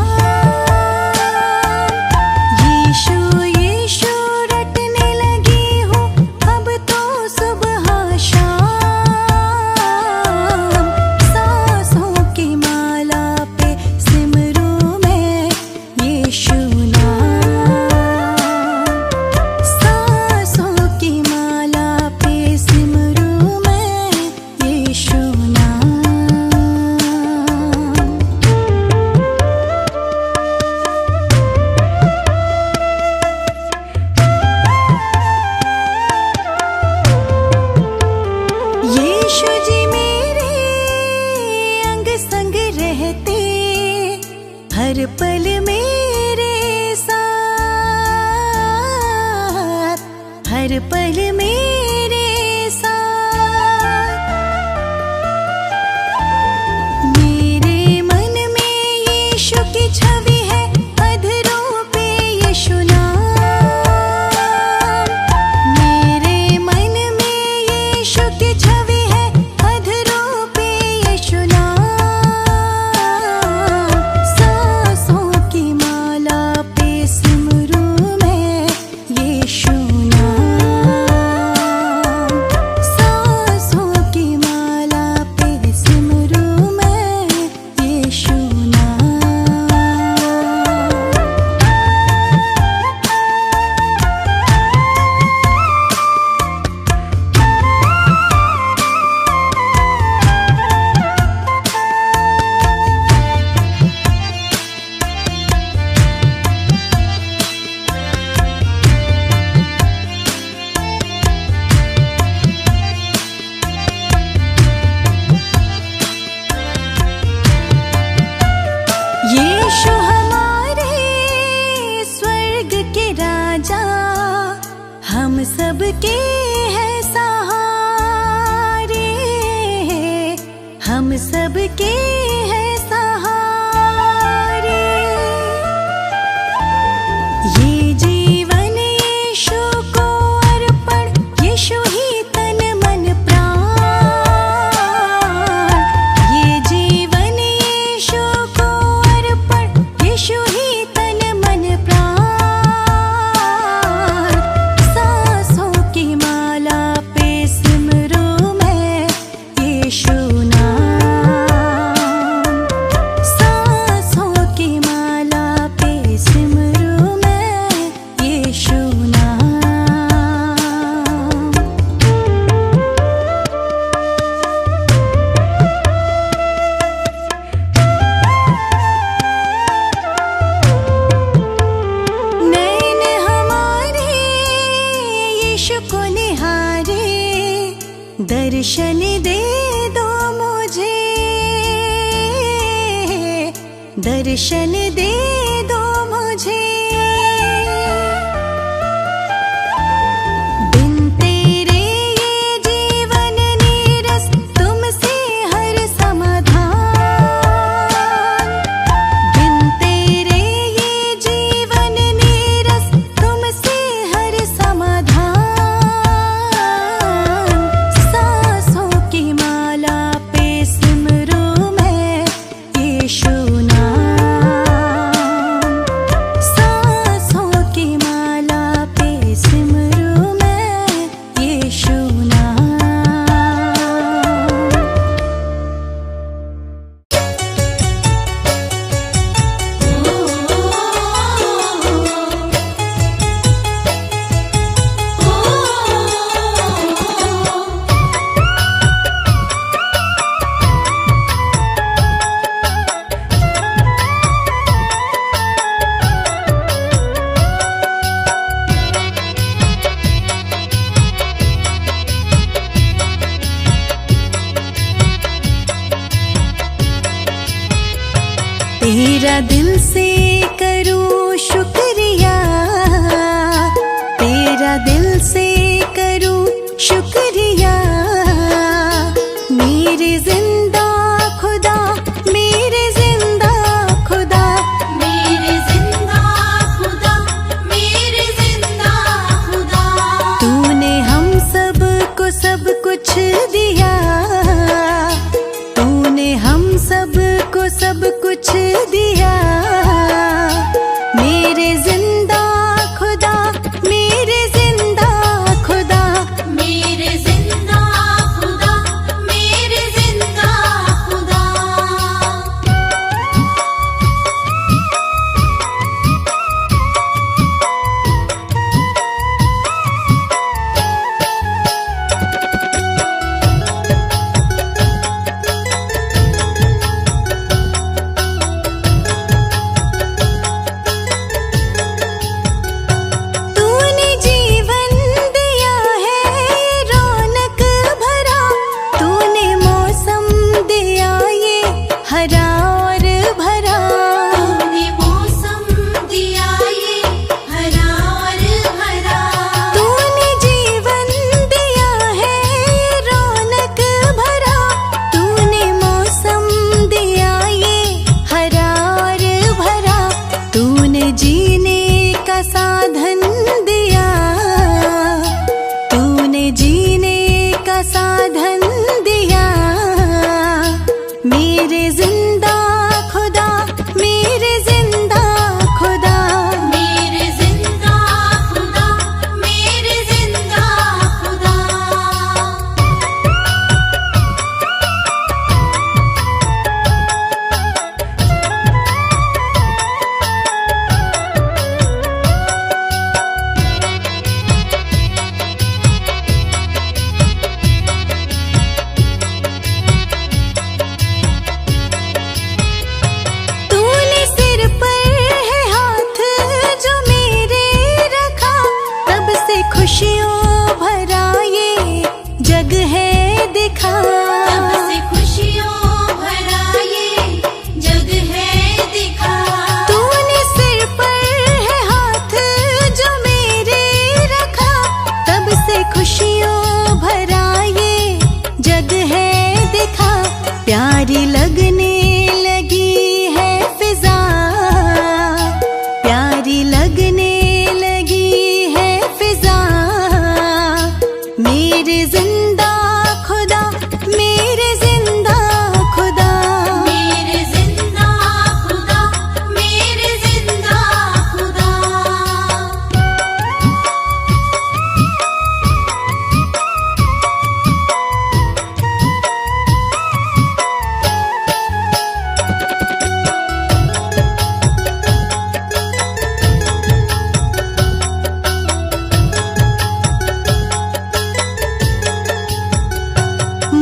यीशु यीशु रटने लगी हूँ अब तो सुबह शाम। सांसों की माला पे सिमरू मैं यीशु नाम। सांसों की माला पे सिमरू मैं यीशु नाम। यीशु जी मेरे अंग संग रहते, हर पल मेरे साथ, हर पल मेरे साथ। मेरे मन में यीशु की छवि है, अधरों पे यीशु नाम। मेरे मन में यीशु की छवि है, अधरों पे यीशु नाम। सांसों की माला पे सिमरू मैं यीशु नाम। सांसों की माला पे सिमरू मैं यीशु नाम। यीशु हमारे स्वर्ग के राजा, हम सबके हैं सहारे। हम सबके हैं सहारे। ये जीवन यीशु को अर्पण, यीशु ही तन मन प्राण। ये जीवन यीशु को अर्पण, यीशु ही तन मन प्राण। सांसों की माला पे सिमरूं मैं यीशु नाम। सांसों की माला पे सिमरूं मैं यीशु नाम। नैन हमारे यीशु को निहारे, दर्शन दे दो मुझे, दर्शन दे दो मुझे। बिन तेरे ये जीवन नीरस, तुमसे हर समाधान। बिन तेरे ये जीवन नीरस, तुमसे हर समाधान। सांसों की माला पे सिमरूं मैं यीशु नाम। सांसों की माला पे सिमरूं मैं यीशु नाम। तेरा दिल से करूं शुक्रिया, तेरा दिल से करूं शुक्रिया। मेरे जिंदा खुदा, मेरे जिंदा खुदा, मेरे जिंदा खुदा, मेरे जिंदा खुदा। तूने हम सब को सब कुछ दिया, तूने हम सब को सब कुछ दिया। मेरे प्यारी लगने लगी है फिजा, प्यारी लगने लगी है फिजा। मेरे जिंदा खुदा, मेरे जिंदा खुदा, मेरे जिंदा खुदा, मेरे जिंदा खुदा।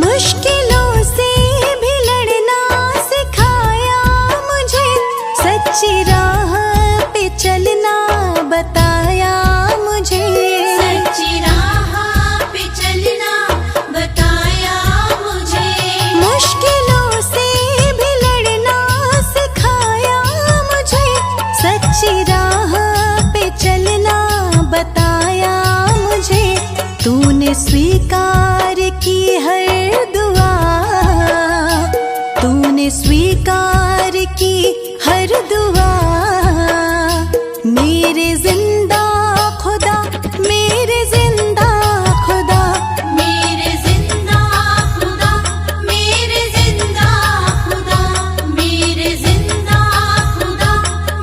मुश्किलों से भी लड़ना सिखाया मुझे, सच्ची राह पे चलना बताया मुझे। सच्ची राह पे चलना बताया मुझे। मुश्किलों से भी लड़ना सिखाया मुझे, सच्ची राह पे चलना बताया मुझे। तूने स्वीकार की हर दुआ, तूने स्वीकार की हर दुआ। मेरे जिंदा खुदा, मेरे जिंदा खुदा, मेरे जिंदा खुदा, मेरे जिंदा खुदा, मेरे जिंदा खुदा,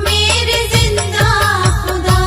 मेरे जिंदा खुदा।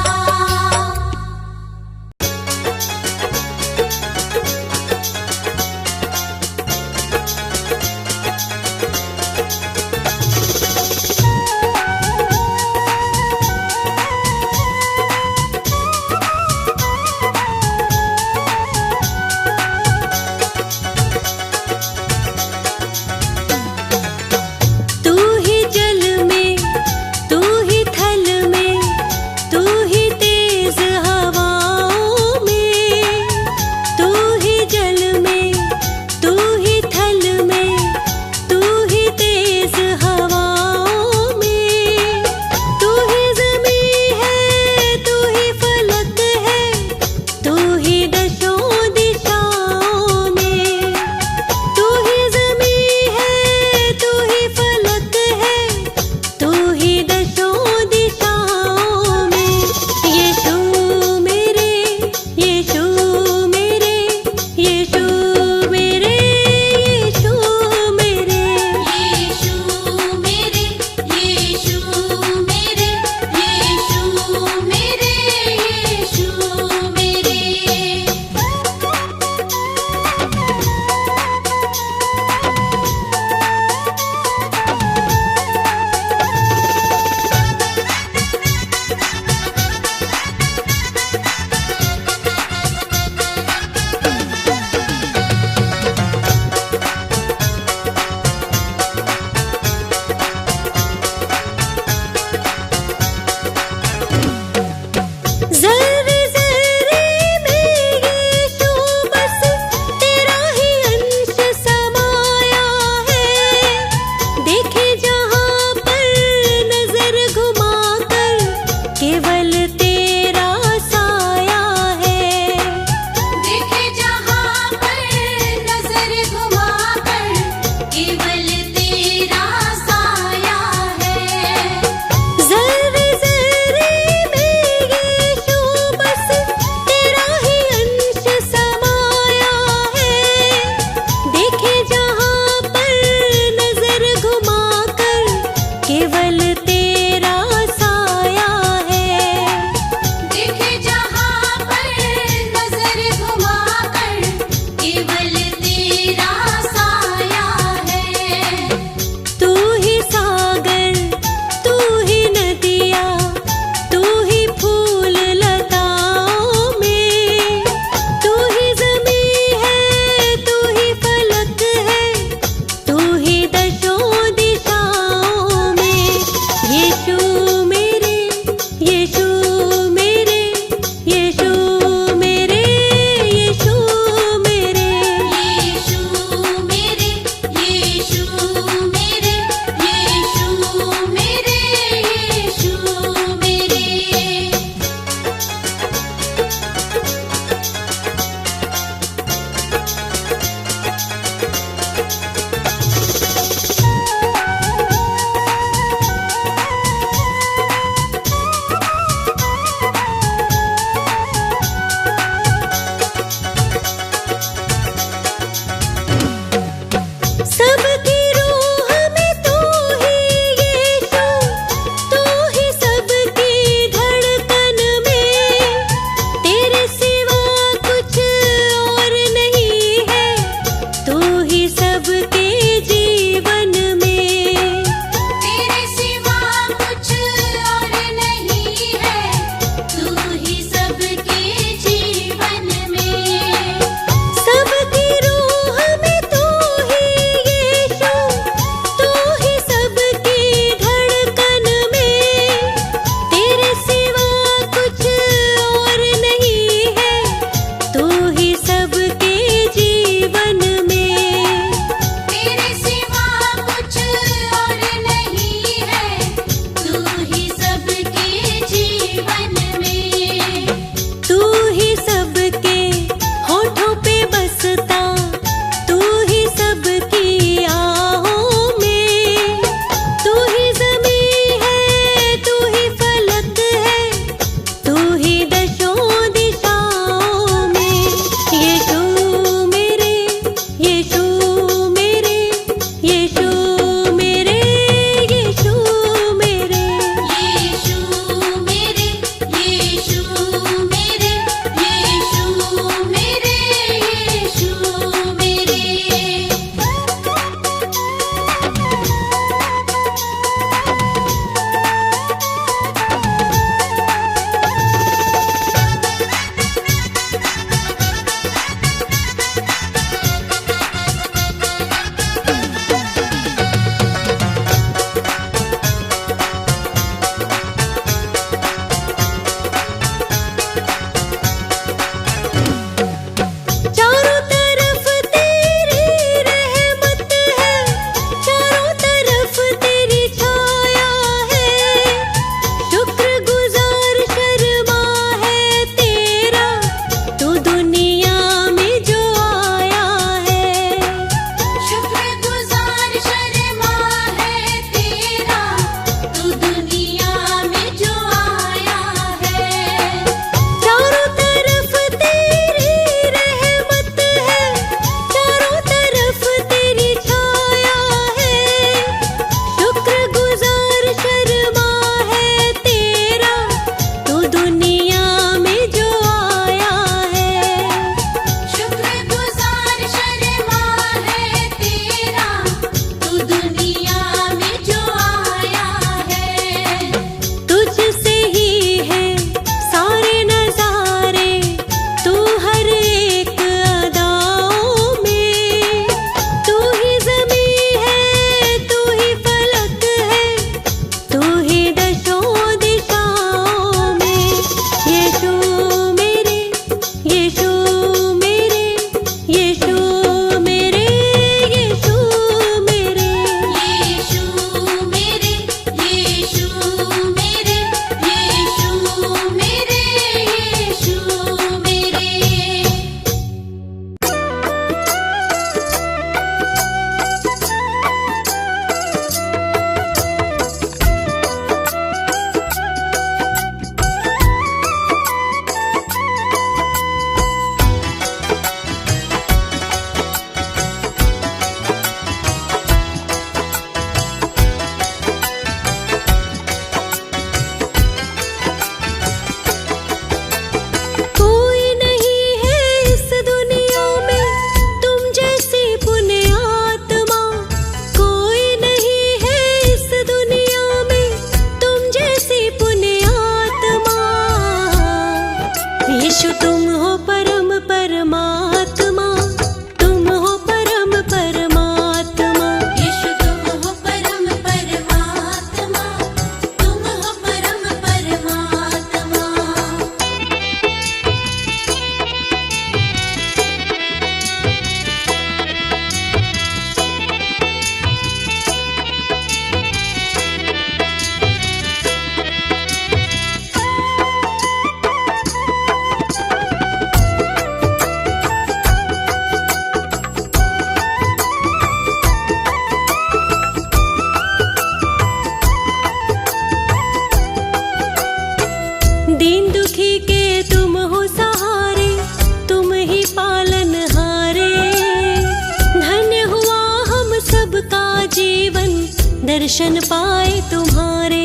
दर्शन पाए तुम्हारे,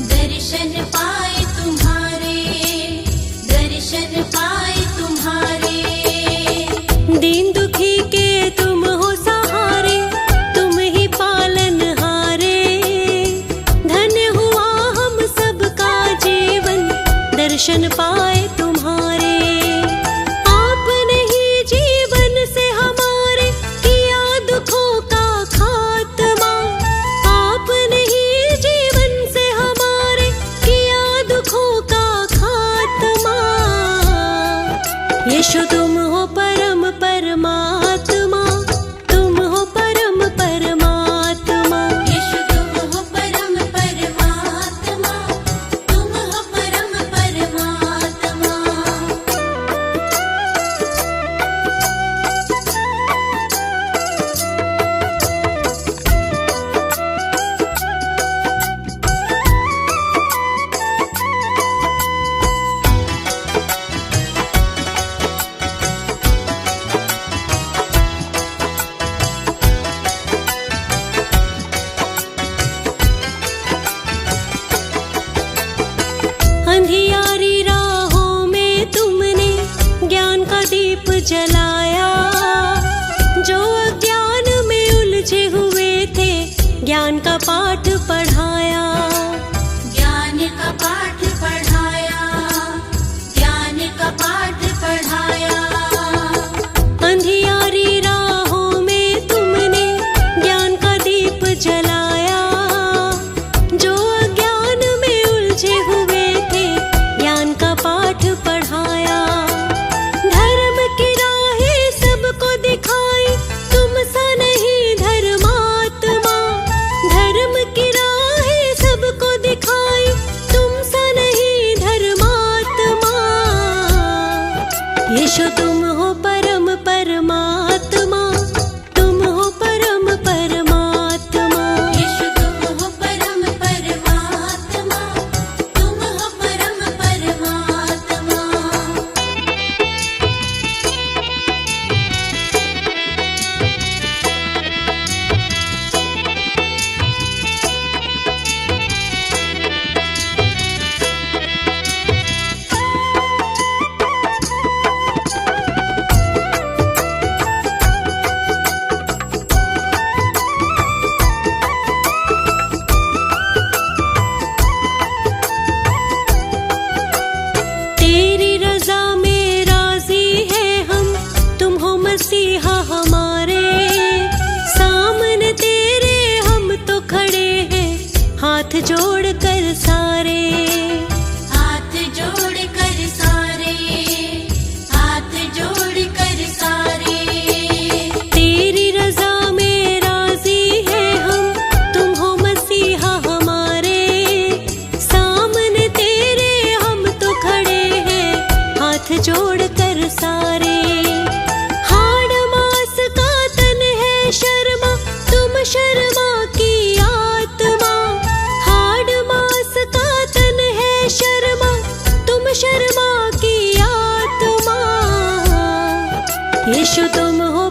दर्शन पाए तुम्हारे, दर्शन पाए तुम्हारे। दीन दुखी के तुम हो सहारे, तुम ही पालनहारे। धन्य हुआ हम सबका जीवन, दर्शन पाए तुम्हारे। आपने ही जीवन से हमारे किया दुखों का खात्मा, आपने ही जीवन से हमारे किया दुखों का खात्मा। यीशु तुम हो परम परमात्मा, तुम हो परम परमात्मा। यीशु तुम हो परम परमात्मा, तुम हो परम परमात्मा। अंधियारी राहों में तुमने ज्ञान का दीप जलाया, जो अज्ञान में उलझे हुए थे ज्ञान का पाठ पढ़ाया। ज्ञान का पाठ पढ़ाया, ज्ञान का पाठ पढ़ाया। अंधियारी राहों में तुमने ज्ञान का दीप जलाया, जो अज्ञान में उलझे हुए थे ज्ञान का पाठ पढ़ाया। धर्म की राहें सबको दिखाई, तुम सा नहीं धर्मात्मा। धर्म की राहें सबको दिखाई, तुम सा नहीं धर्मात्मा। यीशु तुम हो परम परमात्मा, तुम हो परम परमात्मा। यीशु तुम हो परम परमात्मा, तुम हो परम परमात्मा। तेरी रजा में राजी है हम, तुम हो मसीहा हमारे। सामने तेरे हम तो खड़े हैं, हाथ जोड़ कर सारे। हाथ जोड़ कर सारे, हाथ जोड़ कर सारे। तेरी रजा में राजी है हम, तुम हो मसीहा हमारे। सामने तेरे हम तो खड़े हैं, हाथ जोड़ कर सारे। हाड़ मास का तन है शर्मा, तुम शर्मा की आत्मा। हाड़ मास का तन है शर्मा, तुम शर्मा की आत्मा। यीशु तुम हो